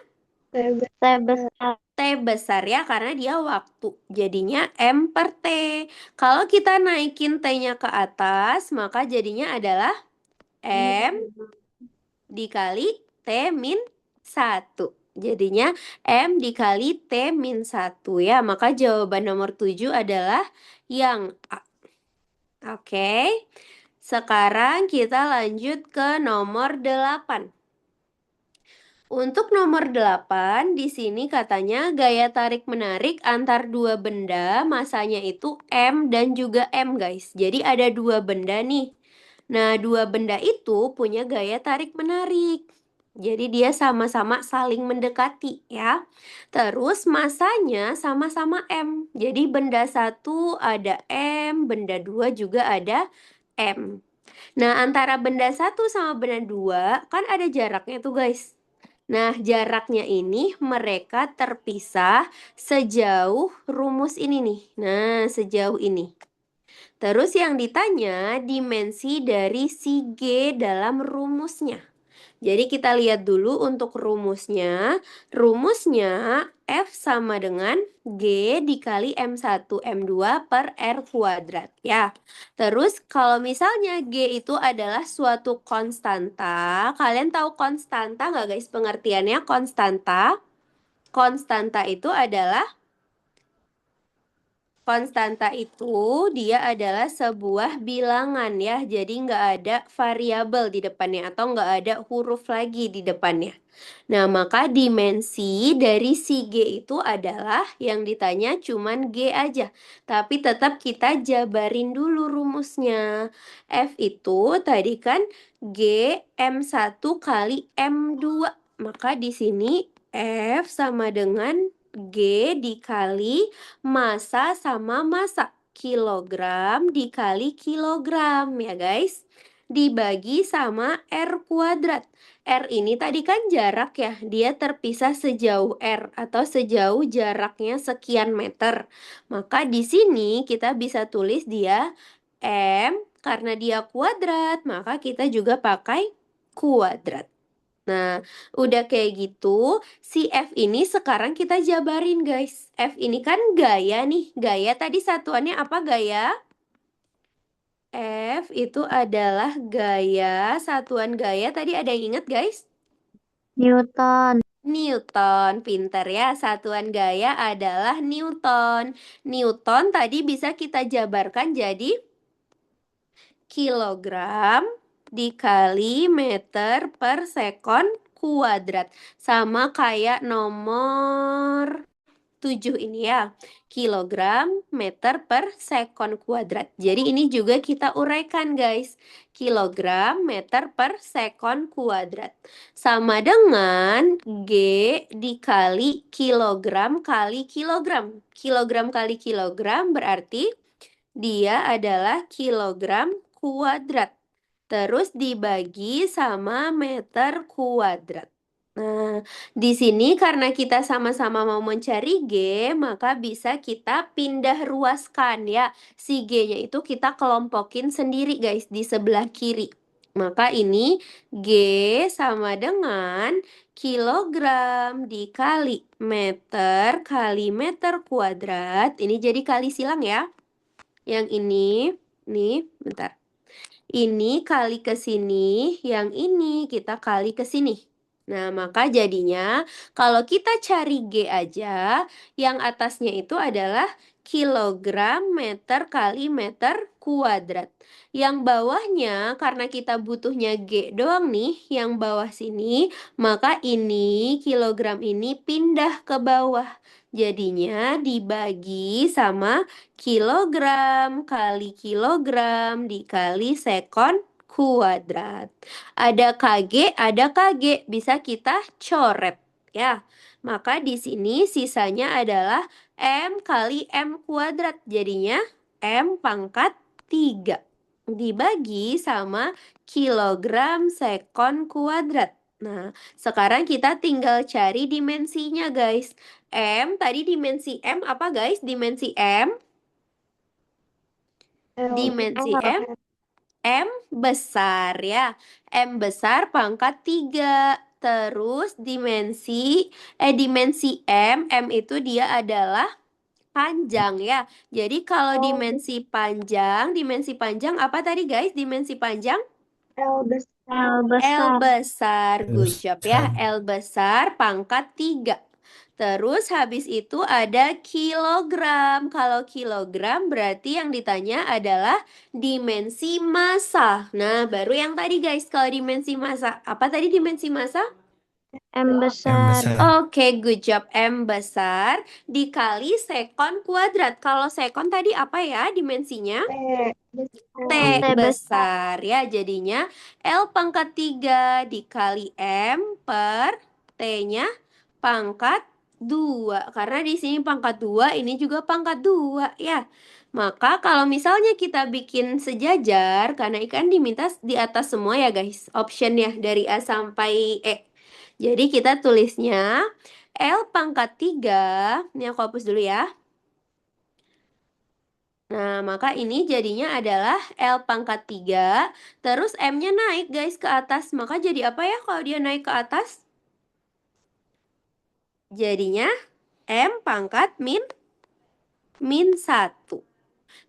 [SPEAKER 1] T besar ya, karena dia waktu. Jadinya M per T. Kalau kita naikin T-nya ke atas, maka jadinya adalah M dikali T min 1. Jadinya M dikali T min 1 ya. Maka jawaban nomor 7 adalah yang A. Oke. Sekarang kita lanjut ke nomor 8. Untuk nomor 8, di sini katanya gaya tarik-menarik antar dua benda, masanya itu M dan juga M, guys. Jadi ada dua benda nih. Nah, dua benda itu punya gaya tarik-menarik. Jadi dia sama-sama saling mendekati ya. Terus masanya sama-sama M. Jadi benda satu ada M, benda dua juga ada M. Nah, antara benda satu sama benda dua kan ada jaraknya tuh guys. Nah, jaraknya ini mereka terpisah sejauh rumus ini nih. Nah, sejauh ini. Terus yang ditanya dimensi dari si G dalam rumusnya. Jadi kita lihat dulu untuk rumusnya. Rumusnya F sama dengan G dikali M1 M2 per R kuadrat ya. Terus kalau misalnya G itu adalah suatu konstanta. Kalian tahu konstanta nggak guys pengertiannya konstanta? Konstanta itu adalah Konstanta itu dia adalah sebuah bilangan ya, jadi nggak ada variabel di depannya atau nggak ada huruf lagi di depannya. Nah, maka dimensi dari si G itu adalah yang ditanya cuman G aja. Tapi tetap kita jabarin dulu rumusnya. F itu tadi kan G M1 kali M2. Maka di sini F sama dengan G dikali massa sama massa. Kilogram dikali kilogram ya guys. Dibagi sama R kuadrat. R ini tadi kan jarak ya. Dia terpisah sejauh R atau sejauh jaraknya sekian meter. Maka di sini kita bisa tulis dia M karena dia kuadrat. Maka kita juga pakai kuadrat. Nah, udah kayak gitu, si F ini sekarang kita jabarin guys. F ini kan gaya nih. Gaya tadi satuannya apa gaya? F itu adalah gaya. Satuan gaya tadi ada yang inget guys?
[SPEAKER 3] Newton.
[SPEAKER 1] Newton, pinter ya. Satuan gaya adalah Newton. Newton tadi bisa kita jabarkan jadi kilogram dikali meter per sekon kuadrat. Sama kayak nomor 7 ini ya. Kilogram meter per sekon kuadrat. Jadi ini juga kita uraikan guys. Kilogram meter per sekon kuadrat. Sama dengan G dikali kilogram kali kilogram. Kilogram kali kilogram berarti dia adalah kilogram kuadrat. Terus dibagi sama meter kuadrat. Nah, di sini karena kita sama-sama mau mencari G, maka bisa kita pindah ruaskan ya. Si G-nya itu kita kelompokin sendiri guys di sebelah kiri. Maka ini G sama dengan kilogram dikali meter kali meter kuadrat. Ini jadi kali silang ya. Yang ini, nih, bentar. Ini kali ke sini, yang ini kita kali ke sini. Nah, maka jadinya kalau kita cari G aja, yang atasnya itu adalah kilogram meter kali meter kuadrat. Yang bawahnya, karena kita butuhnya G doang nih, yang bawah sini, maka ini kilogram ini pindah ke bawah. Jadinya dibagi sama kilogram kali kilogram dikali sekon kuadrat. Ada KG, ada KG, bisa kita coret ya. Maka di sini sisanya adalah M kali M kuadrat. Jadinya M pangkat 3 dibagi sama kilogram sekon kuadrat. Nah, sekarang kita tinggal cari dimensinya, guys. M, tadi dimensi M apa, guys? Dimensi M? Dimensi M, M besar ya. M besar pangkat 3. Terus dimensi M itu dia adalah panjang ya. Jadi kalau dimensi panjang apa tadi guys? Dimensi panjang?
[SPEAKER 3] L
[SPEAKER 1] L
[SPEAKER 3] besar.
[SPEAKER 1] besar, good job ya.
[SPEAKER 4] Besar.
[SPEAKER 1] L besar pangkat 3. Terus habis itu ada kilogram. Kalau kilogram berarti yang ditanya adalah dimensi massa. Nah, baru yang tadi guys, kalau dimensi massa. Apa tadi dimensi massa?
[SPEAKER 3] M
[SPEAKER 4] M
[SPEAKER 3] besar.
[SPEAKER 4] besar.
[SPEAKER 1] Oke, good job. M besar dikali sekon kuadrat. Kalau sekon tadi apa ya dimensinya? T
[SPEAKER 3] T
[SPEAKER 1] besar ya. Jadinya L pangkat 3 dikali M per T-nya pangkat 2. Karena di sini pangkat 2, ini juga pangkat 2 ya. Maka kalau misalnya kita bikin sejajar, karena ikan diminta di atas semua ya guys. Option ya dari A sampai E. Jadi kita tulisnya L pangkat 3. Ini aku hapus dulu ya. Nah, maka ini jadinya adalah L pangkat 3. Terus M-nya naik guys ke atas. Maka jadi apa ya kalau dia naik ke atas? Jadinya M pangkat min 1.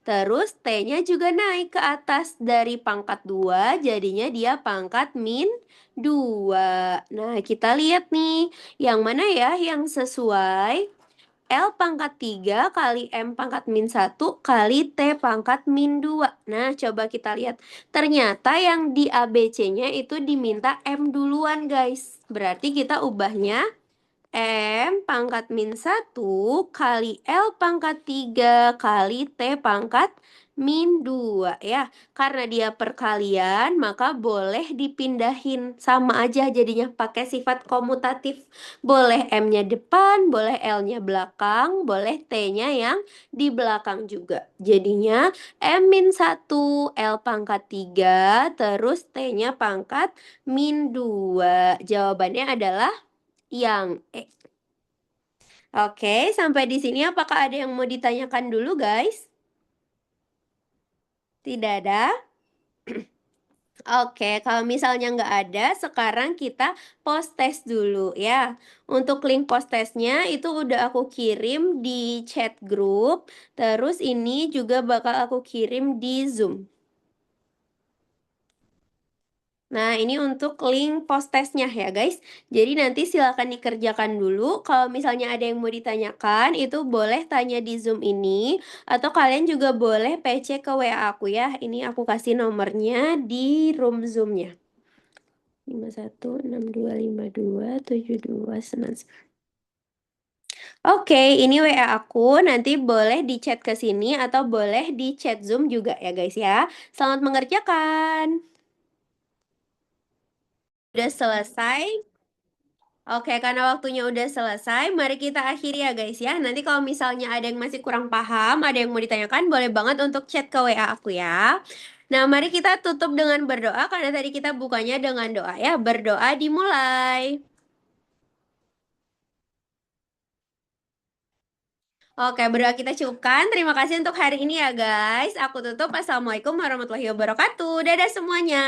[SPEAKER 1] Terus T-nya juga naik ke atas dari pangkat 2. Jadinya dia pangkat min 2. Nah, kita lihat nih. Yang mana ya yang sesuai? L pangkat 3 kali M pangkat min 1 kali T pangkat min 2. Nah, coba kita lihat. Ternyata yang di ABC-nya itu diminta M duluan, guys. Berarti kita ubahnya M pangkat min 1 kali L pangkat 3 kali T pangkat min 2 ya. Karena dia perkalian, maka boleh dipindahin. Sama aja jadinya pakai sifat komutatif. Boleh M-nya depan, boleh L-nya belakang, boleh T-nya yang di belakang juga. Jadinya M min 1, L pangkat 3, terus T-nya pangkat min 2. Jawabannya adalah yang E. Oke, sampai di sini apakah ada yang mau ditanyakan dulu, guys? Tidak ada? Oke, kalau misalnya nggak ada, sekarang kita post test dulu ya. Untuk link post testnya itu udah aku kirim di chat grup. Terus ini juga bakal aku kirim di Zoom. Nah, ini untuk link post testnya ya guys. Jadi nanti silakan dikerjakan dulu. Kalau misalnya ada yang mau ditanyakan, itu boleh tanya di Zoom ini. Atau kalian juga boleh PC ke WA aku ya. Ini aku kasih nomornya di room Zoom-nya. 51625272. Oke, ini WA aku. Nanti boleh di chat ke sini atau boleh di chat Zoom juga ya guys ya. Selamat mengerjakan. Udah selesai? Oke, karena waktunya udah selesai, mari kita akhiri ya guys ya. Nanti kalau misalnya ada yang masih kurang paham, ada yang mau ditanyakan, boleh banget untuk chat ke WA aku ya. Nah, mari kita tutup dengan berdoa karena tadi kita bukanya dengan doa ya. Berdoa dimulai. Oke, berdoa kita cukupkan. Terima kasih untuk hari ini ya guys. Aku tutup. Assalamualaikum warahmatullahi wabarakatuh. Dadah semuanya.